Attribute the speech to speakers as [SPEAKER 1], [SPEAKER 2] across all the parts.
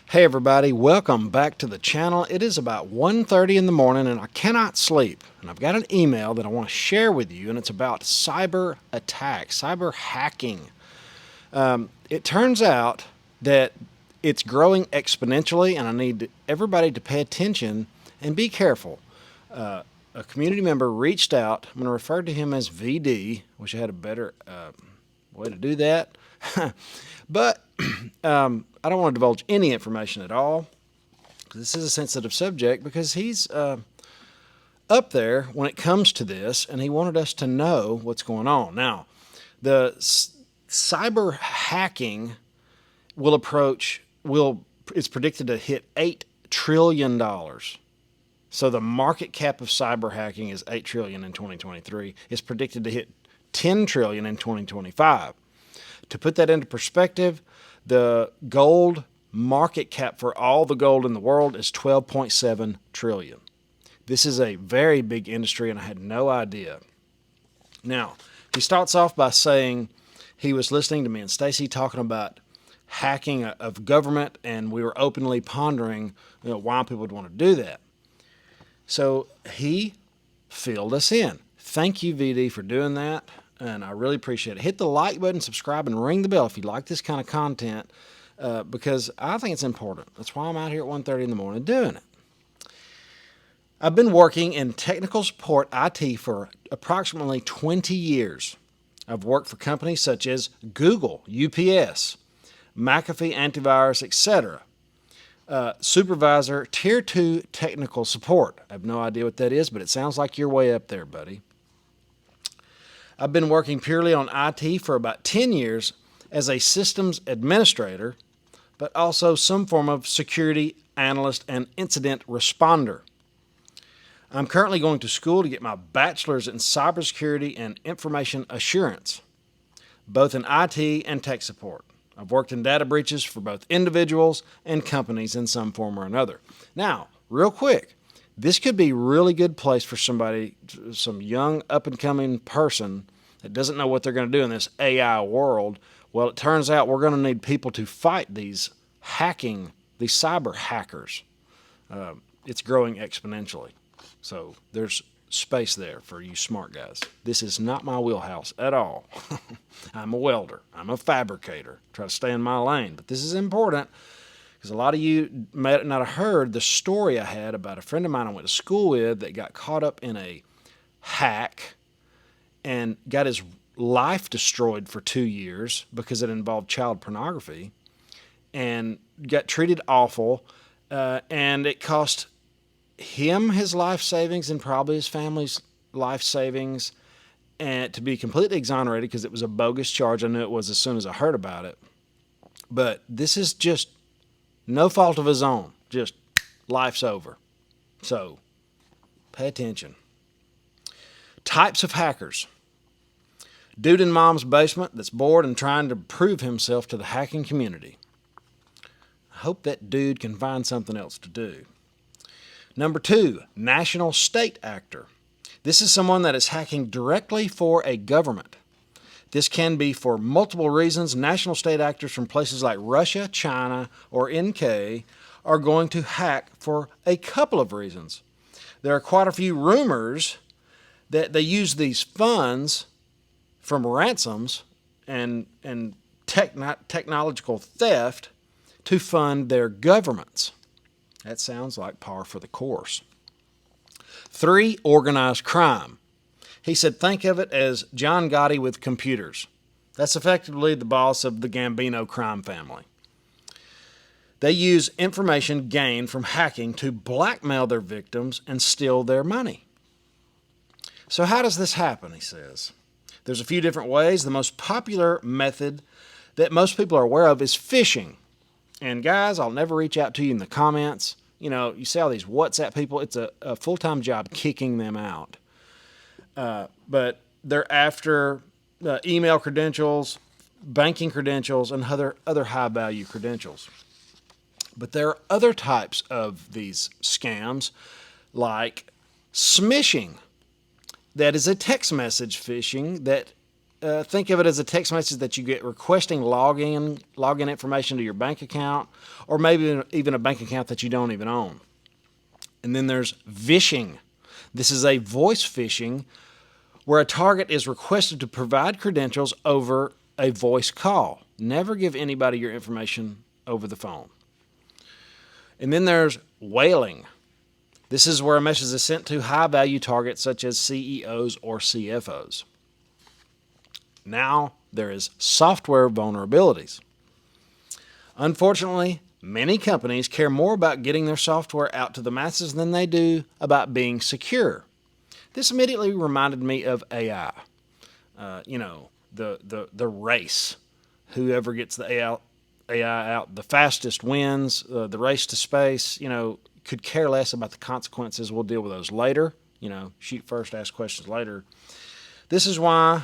[SPEAKER 1] Hey everybody, welcome back to the channel. It is about 1:30 in the morning and I cannot sleep. And I've got an email that I want to share with you, and it's about cyber attacks, cyber hacking. It turns out that it's growing exponentially, and I need everybody to pay attention and be careful. A community member reached out. I'm going to refer to him as VD. Wish I had a better way to do that. But I don't want to divulge any information at all. This is a sensitive subject because he's up there when it comes to this, and he wanted us to know what's going on. Now, the cyber hacking it's predicted to hit $8 trillion. So the market cap of cyber hacking is $8 trillion in 2023. It's predicted to hit $10 trillion in 2025. To put that into perspective, the gold market cap for all the gold in the world is $12.7 trillion. This is a very big industry, and I had no idea. Now, he starts off by saying he was listening to me and Stacey talking about hacking of government, and we were openly pondering why people would want to do that. So he filled us in. Thank you, VD, for doing that, and I really appreciate it. Hit the like button, subscribe, and ring the bell if you like this kind of content, because I think it's important. That's why I'm out here at 1:30 in the morning doing it. I've been working in technical support IT for approximately 20 years. I've worked for companies such as Google, UPS, McAfee AntiVirus, etc. Supervisor, Tier 2 technical support. I have no idea what that is, but it sounds like you're way up there, buddy. I've been working purely on IT for about 10 years as a systems administrator, but also some form of security analyst and incident responder. I'm currently going to school to get my bachelor's in cybersecurity and information assurance, both in IT and tech support. I've worked in data breaches for both individuals and companies in some form or another. Now, real quick, this could be a really good place for somebody, some young up-and-coming person that doesn't know what they're going to do in this AI world. Well, it turns out we're going to need people to fight these cyber hackers. It's growing exponentially. So there's space there for you smart guys. This is not my wheelhouse at all. I'm a welder. I'm a fabricator. Try to stay in my lane. But this is important because a lot of you may not have heard the story I had about a friend of mine I went to school with that got caught up in a hack and got his life destroyed for 2 years because it involved child pornography, and got treated awful, and it cost him his life savings and probably his family's life savings, and to be completely exonerated because it was a bogus charge. I knew it was as soon as I heard about it. But this is just no fault of his own. Just life's over. So pay attention. Types of hackers. Dude in mom's basement that's bored and trying to prove himself to the hacking community. I hope that dude can find something else to do. Number 2, national state actor. This is someone that is hacking directly for a government. This can be for multiple reasons. National state actors from places like Russia, China, or NK are going to hack for a couple of reasons. There are quite a few rumors that they use these funds from ransoms and technological theft to fund their governments. That sounds like par for the course. 3, organized crime. He said, think of it as John Gotti with computers. That's effectively the boss of the Gambino crime family. They use information gained from hacking to blackmail their victims and steal their money. So how does this happen, he says? There's a few different ways. The most popular method that most people are aware of is phishing. And guys, I'll never reach out to you in the comments. You see all these WhatsApp people. It's a full-time job kicking them out. But they're after email credentials, banking credentials, and other high-value credentials. But there are other types of these scams, like smishing. That is a text message phishing that think of it as a text message that you get requesting login information to your bank account, or maybe even a bank account that you don't even own. And then there's vishing. This is a voice phishing where a target is requested to provide credentials over a voice call. Never give anybody your information over the phone. And then there's whaling. This is where a message is sent to high-value targets such as CEOs or CFOs. Now there is software vulnerabilities. Unfortunately, many companies care more about getting their software out to the masses than they do about being secure. This immediately reminded me of AI. The race. Whoever gets the AI out the fastest wins. The race to space, could care less about the consequences. We'll deal with those later. Shoot first, ask questions later. This is why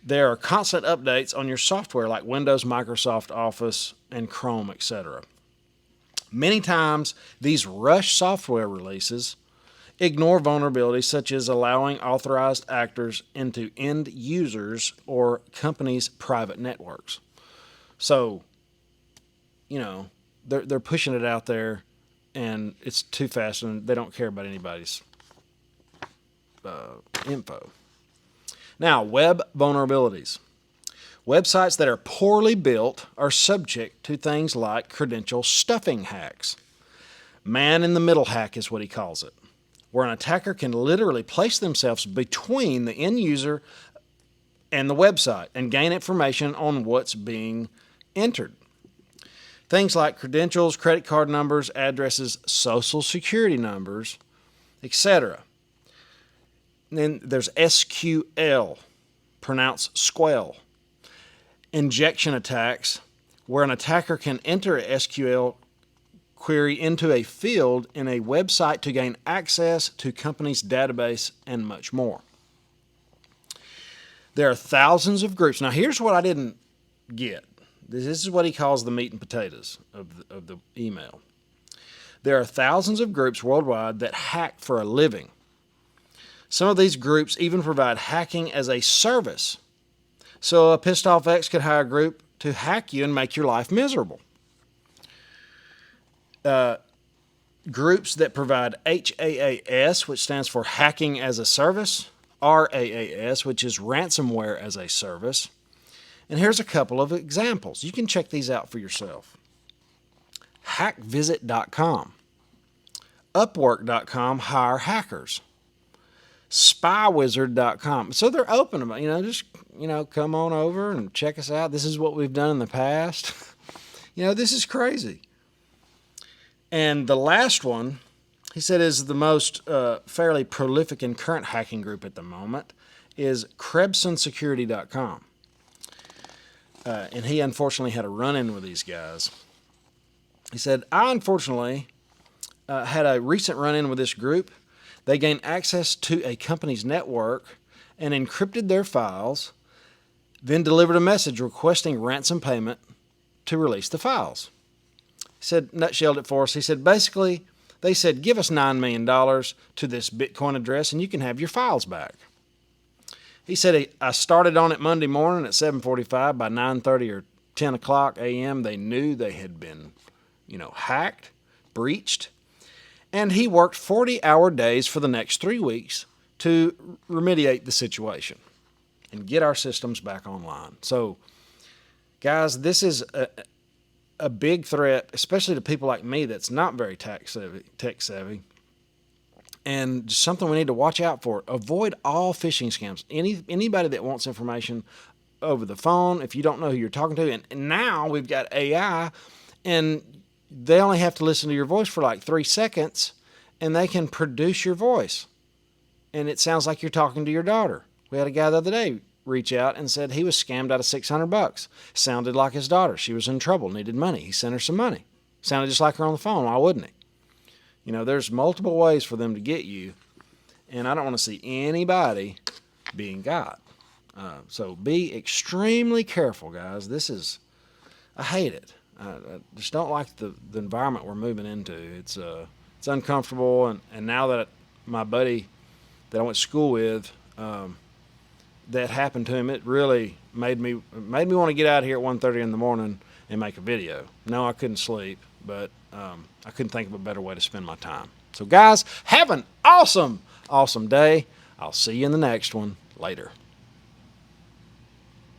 [SPEAKER 1] there are constant updates on your software like Windows, Microsoft Office, and Chrome, etc. Many times, these rush software releases ignore vulnerabilities such as allowing authorized actors into end users or companies' private networks. So, they're pushing it out there, and it's too fast, and they don't care about anybody's info. Now, web vulnerabilities. Websites that are poorly built are subject to things like credential stuffing hacks. Man-in-the-middle hack is what he calls it, where an attacker can literally place themselves between the end user and the website and gain information on what's being entered. Things like credentials, credit card numbers, addresses, social security numbers, etc. Then there's SQL, pronounced squel. Injection attacks, where an attacker can enter a SQL query into a field in a website to gain access to company's database, and much more. There are thousands of groups. Now, here's what I didn't get. This is what he calls the meat and potatoes of the email. There are thousands of groups worldwide that hack for a living. Some of these groups even provide hacking as a service. So a pissed off ex could hire a group to hack you and make your life miserable. Groups that provide HAAS, which stands for Hacking as a Service, RAAS, which is Ransomware as a Service. And here's a couple of examples. You can check these out for yourself. Hackvisit.com, Upwork.com, hire hackers. Spywizard.com. So they're open about, just, come on over and check us out. This is what we've done in the past. This is crazy. And the last one, he said, is the most fairly prolific and current hacking group at the moment, is KrebsonSecurity.com. And he unfortunately had a run-in with these guys. He said, I unfortunately had a recent run-in with this group. They gained access to a company's network and encrypted their files, then delivered a message requesting ransom payment to release the files. He said, nutshelled it for us. He said, basically, they said, give us $9 million to this Bitcoin address and you can have your files back. He said, I started on it Monday morning at 7:45. By 9:30 or 10 o'clock a.m., they knew they had been, hacked, breached. And he worked 40-hour days for the next 3 weeks to remediate the situation and get our systems back online. So, guys, this is a big threat, especially to people like me that's not very tech savvy, and just something we need to watch out for. Avoid all phishing scams. Anybody that wants information over the phone, if you don't know who you're talking to, and now we've got AI, and they only have to listen to your voice for like 3 seconds, and they can produce your voice. And it sounds like you're talking to your daughter. We had a guy the other day reach out and said he was scammed out of $600. Sounded like his daughter. She was in trouble, needed money. He sent her some money. Sounded just like her on the phone. Why wouldn't he? There's multiple ways for them to get you, and I don't want to see anybody being got. So be extremely careful, guys. I hate it. I just don't like the environment we're moving into. It's uncomfortable, and now that my buddy that I went to school with, that happened to him, it really made me want to get out of here at 1:30 in the morning and make a video. No, I couldn't sleep, but I couldn't think of a better way to spend my time. So guys, have an awesome day. I'll see you in the next one. Later.